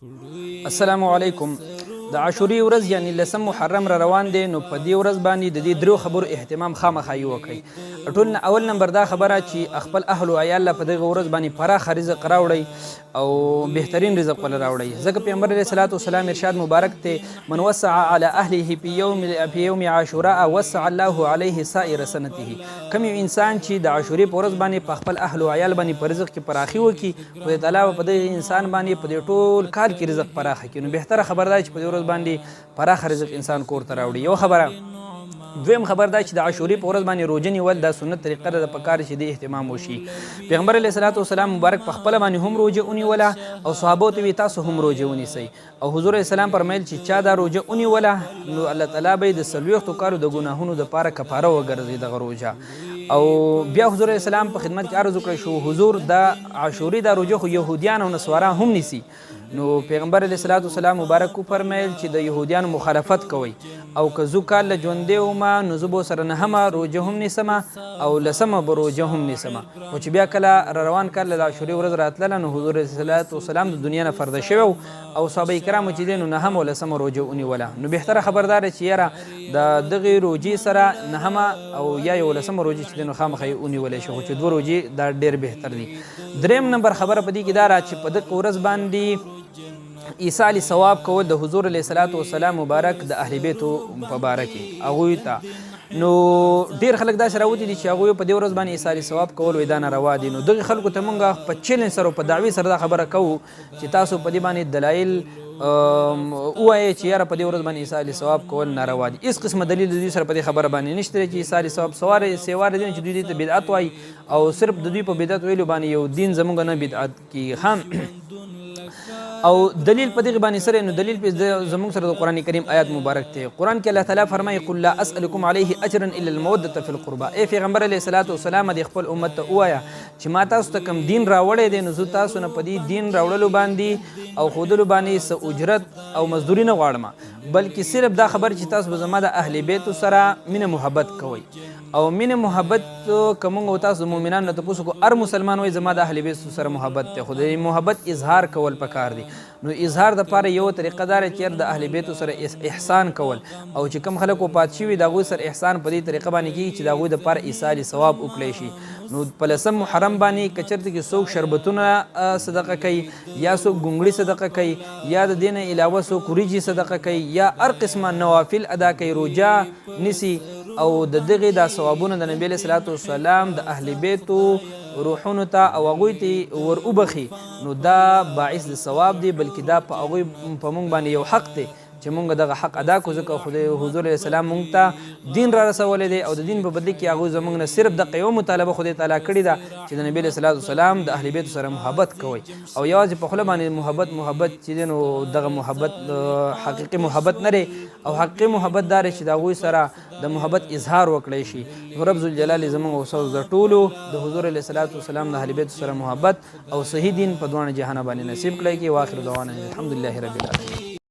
السلام علیکم. د عاشورې ورځ یعنی لسم محرم را روان دی، نو په دې ورځ باندې د دې درو خبرو اهتمام خامخا یې وکړئ. ټول اول نمبر دا خبره چې خپل اهل او عیال په دغه ورځ باندې پراخه رزق راوړئ او بهترین رزق ول راوړئ، ځکه پیغمبر علیه الصلاة والسلام ارشاد مبارک دی: من وسع على اهله في يوم عاشوراء وسع الله عليه سائر سنته. کوم یو انسان چې د عاشورې په ورځ باندې په خپل اهل او عیال باندې په رزق کې پراخي وکړي، خدای تعالی په دغه انسان باندې په دې ټول کال کې رزق پراخه کړي. نو بهتره خبر دا چې په دې ورځ باندې پراخه رزق انسان کور ته راوړي. یو خبره. دویم خبر دا چې د عاشورې په ورځ باندې روژه نیول دا سنت طریقه ده، پکار چې د اهتمام وشي. پیغمبر علیه الصلاة والسلام مبارک په خپله باندې هم روژه ونیوله او صحابو ته وی تاسو هم روژه ونیسئ. او حضور علیه السلام فرمیل چې چا دا روژه ونیوله نو الله تعالی به یې د 40 کالو د ګناهونو دپاره کفاره وګرځي دغه روژه. او بیا حضور علیه السلام په خدمت کې عرض وکړی شو، حضور د عاشورې دا روژه خو یهودیان او نصوارا هم نیسي. نو پیغمبر علیه الصلاة والسلام مبارک وفرمیل چې د یهودیانو مخالفت کوئ او که زه کال له ژوندی ومه نو زه به ورسره نهمه روژه هم نیسمه او لسمه به روژه هم نیسمه. خو چې بیا کله را روان کال له عاشورې ورځ راتلله نو حضور علیه الصلاة والسلام د دنیا نه فرده شوی او صحابه کرامو چې دی نو نهمه او لسمه روژه ونیوله. نو بهتره خبردار چې یاره د دغې روژې سره نهمه او یا یو لسمه روژې چې دی نو خامخا یې ونیولی شي، خو چې دوه روژې دا ډېر بهتر دي. دریم نمبر خبره په دې کې دا را چې په دغه ورځ باندې ایصال ثواب کول د حضور علیه الصلاة والسلام مبارک د اهل بیتو په باره کې هغوی ته. نو ډېر خلک داسې راوتي دي چې هغوی په دې ورځ باندې ایصال ثواب کول وایي دا ناروا دي. نو دغې خلکو ته موږ په چیلنج سره او په دعوې سره دا خبره کوو چې تاسو په دې باندې دلایل ووایئ چې یاره په دې ورځ باندې ایصال ثواب کول ناروا دي. هېڅ قسمه دلیل د دوی سره په دې خبره باندې نشته دی چې ایصال ثواب سواره دي چې دوی دې ته بدعت وایي او صرف د دوی په بدعت ویلو باندې یو دین زموږ نه بدعت کیږي. او دلیل په دغه باندې سره نو دلیل په زموږ سره د قرآن کریم آیات مبارک دی. قرآن کې الله تعالی فرمایي: قل لا اسألکم علیه اجرا الا المودة فی القربى. ای پیغمبر علیه الصلاة والسلام د خپل امت ته ووایه چې ما تاسو ته کوم دین راوړی دی نو زه تاسو نه په دې دین راوړلو باندې او ښودلو باندې څه اجرت او مزدوري نه غواړم، بلکې صرف دا خبر چې تاسو به زما د اهل بیتو سره مینه محبت کوئ. او مینه محبت که موږ او تاسو د مؤمنانو نه تپوس وکړو، هر مسلمان وایي زما د اهل بیتو سره محبت دی، خو د محبت اظهار کول پکار دی. نو اظهار دپاره یو طریقه دا ده چې د اهل بیتو سره احسان کول او چې کوم خلک وفات شوي د هغوی سره احسان په دې طریقه باندې کېږي چې د هغوی دپاره ایصال ثواب وکړی شي. نو په لسم محرم باندې که چېرته کې څوک شربتونه صدقه کوي یا څوک ګونګړي صدقه کوي یا د دې نه علاوه څوک وریجې صدقه کوي یا هر قسمه نوافل ادا کوي، روژه نیسي او د دغې دا ثوابونه د نبي علیه الصلاة والسلام د اهل بیتو روحونو ته او هغوی ته ور وبخي، نو دا باعث د ثواب دی، بلکې دا په هغوی په موږ باندې یو حق دی چې موږ دغه حق ادا کړو، ځکه خدای حضور علیه السلام موږ ته دین را رسولی دی او د دین په بدل کې هغوی زموږ نه صرف دغه یو مطالبه خدای تعالی کړې ده چې د نبي علیه الصلاة والسلام د اهل بیتو سره محبت کوئ او یوازې په خوله باندې محبت چې دی نو دغه محبت حقیقي محبت نه دی او حقیقي محبت دا دی چې د هغوی سره د محبت اظهار وکړی شي. رب ذوالجلال زموږ او ستاسو د ټولو د حضور علیه الصلاة والسلام د اهل بیتو سره محبت او صحیح دین په دواړه جهانه باندې نصیب کړی. کې واخر دعوانا الحمدلله رب العالمین.